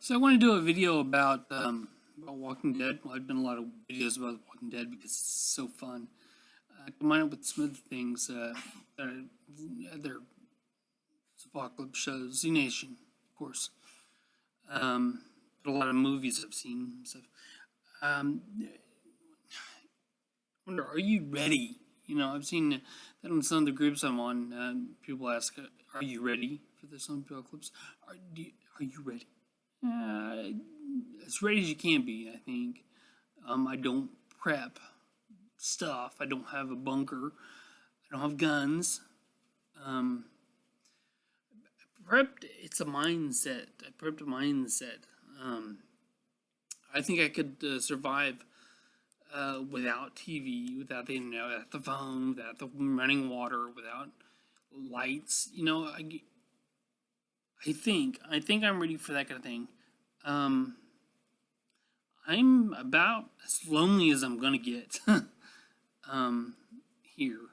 So I want to do a video about Walking Dead. Well, I've done a lot of videos about Walking Dead because it's so fun. Combine it with some other things that other apocalypse shows, Z Nation, of course. But a lot of movies I've seen and stuff. I wonder, are you ready? I've seen that on some of the groups I'm on. People ask, "Are you ready for this apocalypse? Are you ready?" As ready as you can be, I think. I don't prep stuff. I don't have a bunker. I don't have guns. I prepped. It's a mindset. I prepped a mindset. I think I could survive without TV, without the internet, without the phone, without the running water, without lights. I think I'm ready for that kind of thing. I'm about as lonely as I'm gonna get here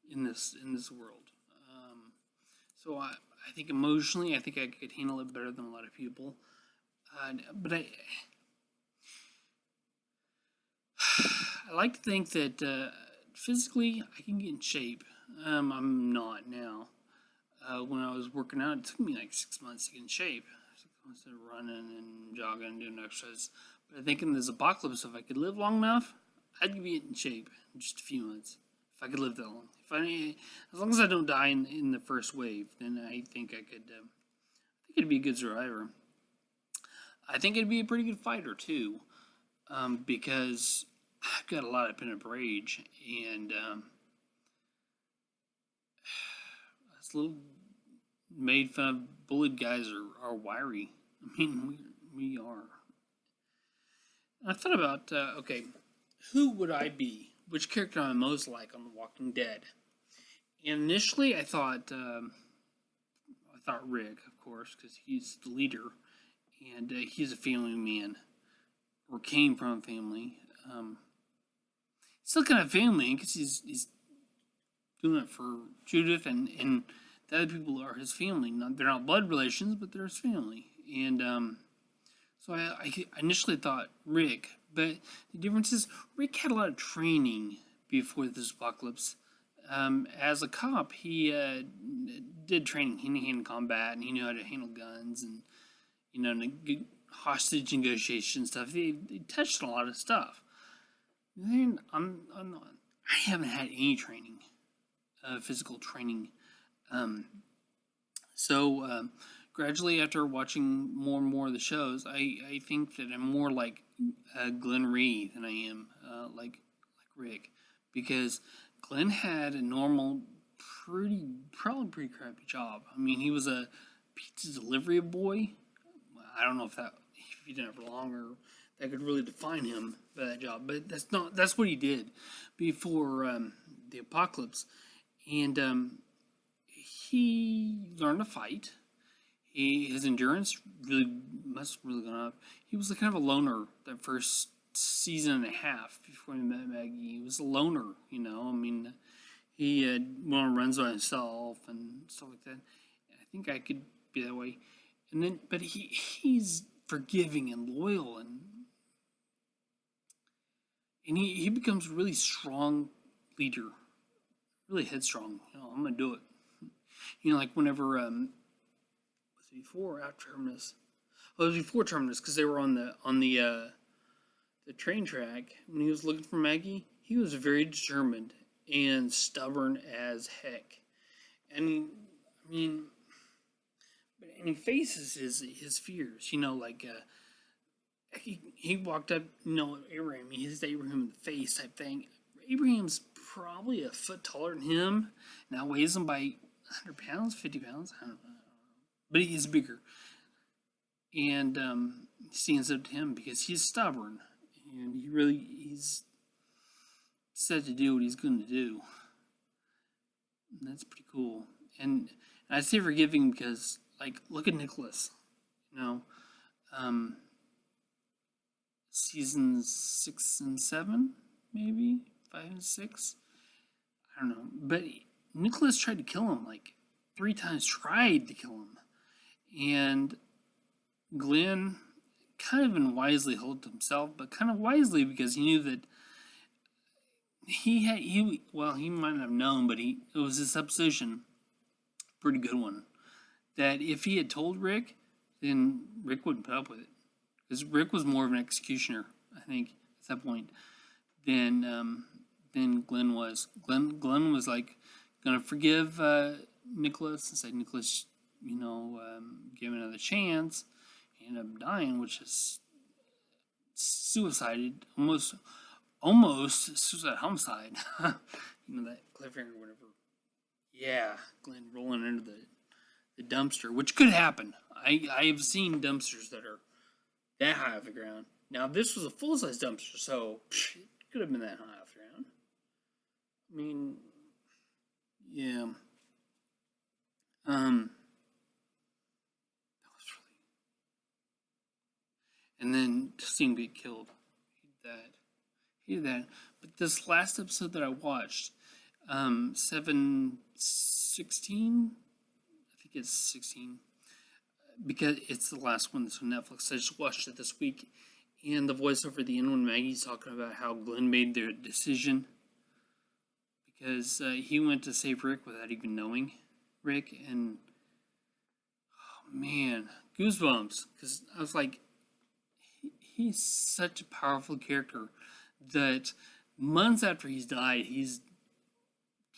in this world. So I think emotionally, I think I could handle it better than a lot of people. But I like to think that physically I can get in shape. I'm not now. When I was working out, it took me like 6 months to get in shape. 6 months of running and jogging and doing exercise. But I think in this apocalypse, if I could live long enough, I'd be in shape in just a few months. If I could live that long. As long as I don't die in the first wave, then I think I could. I think it'd be a good survivor. I think it'd be a pretty good fighter too, because I've got a lot of pent-up rage, and this little made fun of bullied guys are wiry. I mean, we are. I thought about okay, who would I be? Which character I'm most like on The Walking Dead? And initially, I thought Rick, of course, because he's the leader, and he's a family man, or came from a family. Still kind of family because he's doing it for Judith, and the other people are his family. They're not blood relations, but they're his family. And so I initially thought Rick, but the difference is Rick had a lot of training before this apocalypse. As a cop, he did training in combat, and he knew how to handle guns and hostage negotiation stuff. They touched on a lot of stuff. Then I'm not. I haven't had any training, physical training. So gradually, after watching more and more of the shows, I think that I'm more like Glenn Rhee than I am like Rick, because Glenn had a normal, probably pretty crappy job. I mean, he was a pizza delivery boy. I don't know if he did it for long, or that could really define him by that job. But that's what he did before the apocalypse, and he learned to fight. His endurance must have really gone up. He was kind of a loner that first season and a half before he met Maggie. He was a loner, I mean, he went on runs by himself and stuff like that. I think I could be that way. And then, but he's forgiving and loyal, and he becomes a really strong leader, really headstrong. I'm gonna do it. Like whenever was it before or after Terminus? Well, it was before Terminus because they were on the train track when he was looking for Maggie. He was very determined and stubborn as heck, and I mean, and he faces his fears. He walked up, Abraham. He hit Abraham in the face type thing. Abraham's probably a foot taller than him. Now weighs him by 100 pounds, 50 pounds. I don't know, but he's bigger, and he stands up to him because he's stubborn, and he's said to do what he's going to do. And that's pretty cool. And I say forgiving because, look at Nicholas. Seasons 6 and 7, maybe 5 and 6. I don't know, but Nicholas tried to kill him 3 times. Tried to kill him, and Glenn kind of unwisely held to himself, but kind of wisely because he knew that he might not have known, but it was a supposition, pretty good one, that if he had told Rick, then Rick wouldn't put up with it, because Rick was more of an executioner, I think, at that point, than Glenn was. Glenn was like gonna forgive Nicholas and say, Nicholas, give him another chance. He ended up dying, which is suicided, almost suicide homicide. That cliffhanger or whatever. Yeah, Glenn rolling into the dumpster, which could happen. I have seen dumpsters that are that high off the ground. Now, this was a full-size dumpster, so it could have been that high off the ground. I mean, yeah. That was really... And then to see him get killed. Hated that. But this last episode that I watched, 7/16, I think it's 16, because it's the last one that's on Netflix. I just watched it this week, and the voiceover at the end when Maggie's talking about how Glenn made their decision because he went to save Rick without even knowing Rick, and oh man, goosebumps, because I was like, he's such a powerful character that months after he's died, he's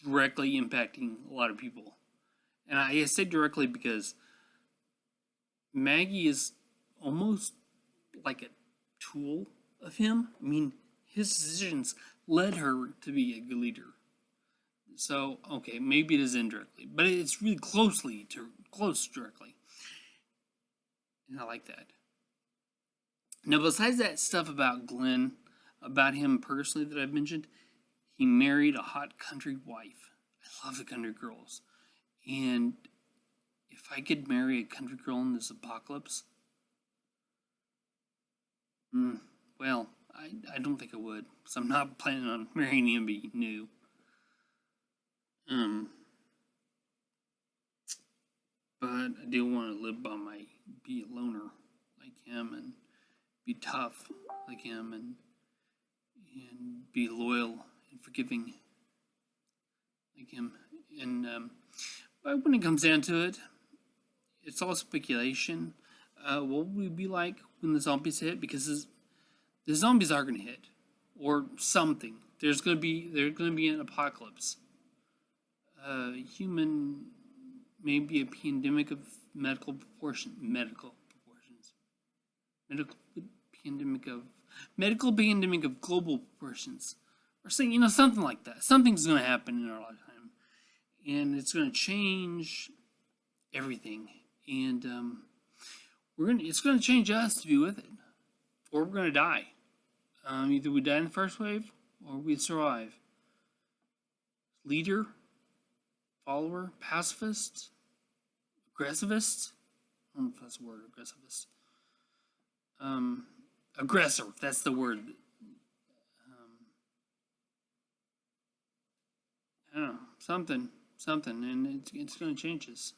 directly impacting a lot of people. And I say directly because Maggie is almost like a tool of him. I mean, his decisions led her to be a good leader. So, okay, maybe it is indirectly, but it's really close directly. And I like that. Now, besides that stuff about Glenn, about him personally that I've mentioned, he married a hot country wife. I love the country girls. And if I could marry a country girl in this apocalypse, well, I don't think I would. Because I'm not planning on marrying anybody new. But I do want to be a loner like him, and be tough like him, and be loyal and forgiving like him. And but when it comes down to it, it's all speculation. What would we be like when the zombies hit? Because the zombies are going to hit, or something. There's going to be an apocalypse. Human, maybe a pandemic of medical pandemic of global proportions, or something like that. Something's going to happen in our lifetime, and it's going to change everything, and it's going to change us to be with it, or we're going to die. Either we die in the first wave, or we survive. Leader, follower, pacifist, aggressivist. I don't know if that's the word, aggressivist. Aggressor, that's the word. I don't know, something, and it's going to change us.